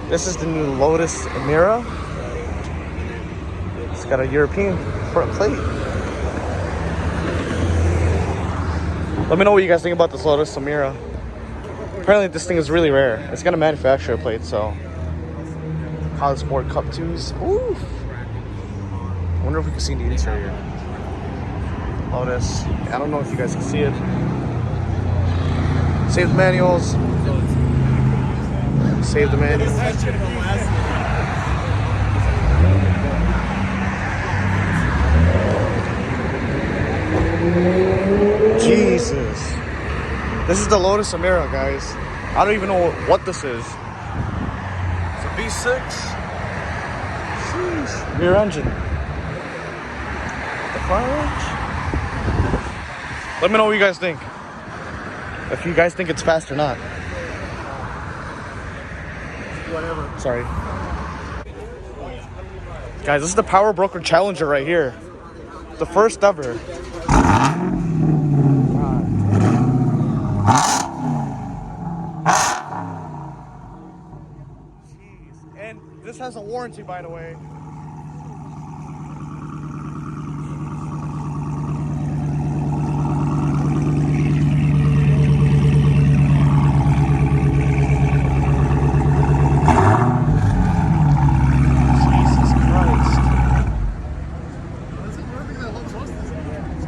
This is the new Lotus Emira. It's got a European front plate. Let me know what you guys think about this Lotus Emira. Apparently this thing is really rare. It's got a manufacturer plate, so. College Sport Cup 2s. Oof. I wonder if we can see the interior. Lotus. I don't know if you guys can see it. Save the manuals. Save the manuals. Jesus. This is the Lotus Emira, guys. I don't even know what this is. It's a V6. Sheesh. Rear engine. The front. Let me know what you guys think. If you guys think it's fast or not. Whatever. Sorry. Guys, this is the Power Broker Challenger right here. The first ever. Jeez. And this has a warranty, by the way.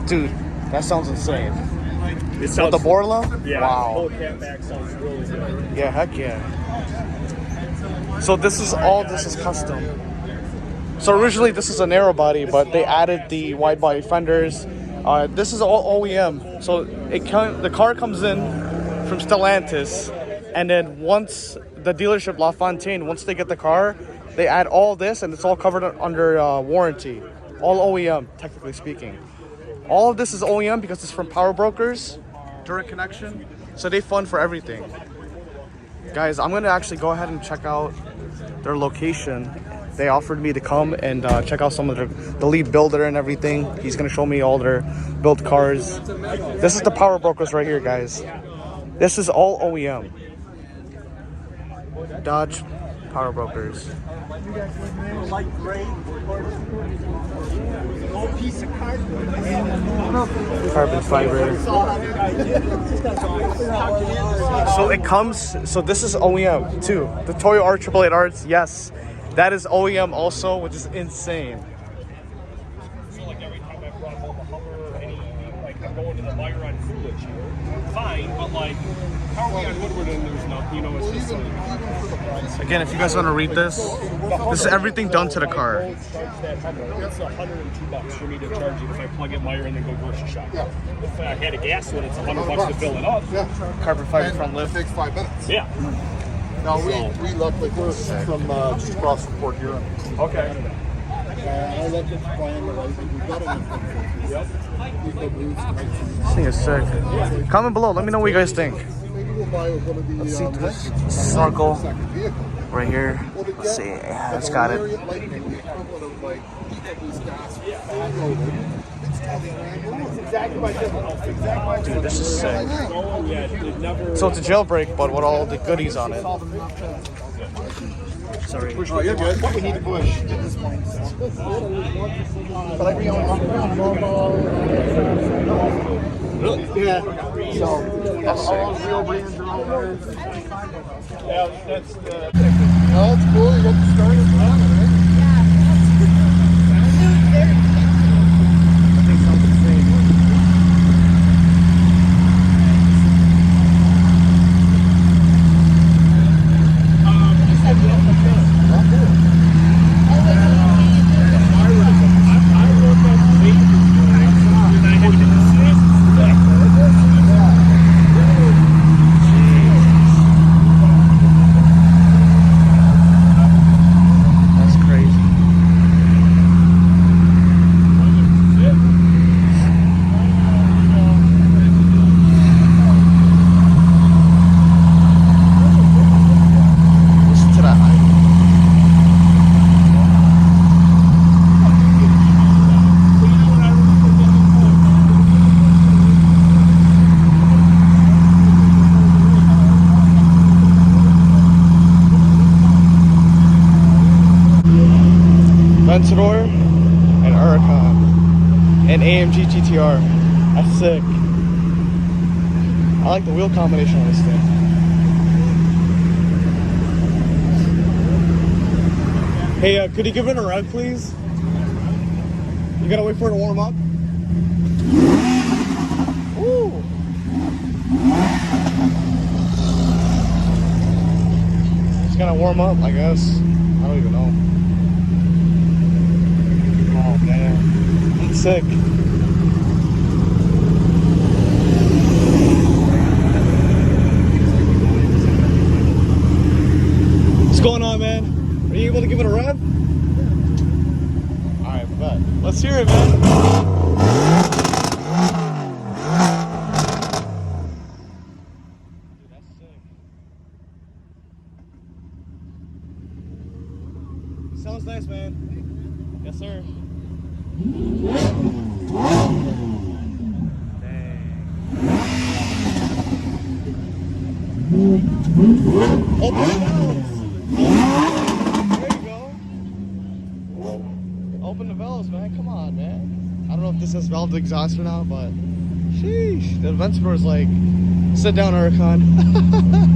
Dude, that sounds insane. It sounds the Borla? Yeah, wow. The whole cat back sounds really good. Yeah, heck yeah. So this is custom. So originally this is a narrow body, but they added the wide body fenders. This is all OEM. So the car comes in from Stellantis, and then once the dealership LaFontaine, once they get the car, they add all this, and it's all covered under warranty. All OEM, technically speaking. All of this is OEM because it's from Power Brokers, direct connection, so they fund for everything. Guys, I'm gonna actually go ahead and check out their location. They offered me to come and check out some of the lead builder and everything. He's gonna show me all their built cars. This is the Power Brokers right here, guys. This is all OEM. Dodge Power Brokers. Carbon fiber. So it comes, so this is OEM too. The Toyo R888 Arts, yes. That is OEM also, which is insane. So like every time I brought home a Hummer or anything, like I'm going to the Meyer on Coolidge here. Fine, but like, how are we on Woodward and there's nothing, you know, it's just like... Again, if you guys want to read this is everything done to the car. It's $102 for me to charge it if I plug in Meyer and then go grocery shop. If I had a gas one, it's $100 to fill it up. Carbon fiber front lift. It takes 5 minutes. Yeah. No, we left like we're from just across from Port Huron. Okay. I left it flying away. We've got it in Yep. This thing is sick. Comment below, let me know what you guys think. Maybe we'll buy one of the Let's see this snorkel second vehicle. right here. Let's see, yeah, it's got it. Dude, this is sick. So it's a jailbreak, but with all the goodies on it. Sorry. Oh, you're good. We need to push. But like we own really? Yeah. So all real brands are all there. Yeah, that's the... Oh, that's cool. You got the starter on it, right? Aventador and Huracan and AMG GTR. That's sick. I like the wheel combination on this thing. Hey, could you give it a rev, please? You gotta wait for it to warm up. Ooh. It's gonna warm up, I guess. I don't even know. Oh man, it's sick. What's going on, man? Are you able to give it a rev? Alright, bet. Let's hear it, man. Dude, that's sick. Sounds nice, man. Yes, sir. Dang. Open the valves. There you go. Open the valves, man. Come on, man. I don't know if this has valved exhaust or not, but sheesh. The Aventador is like, sit down, Huracan.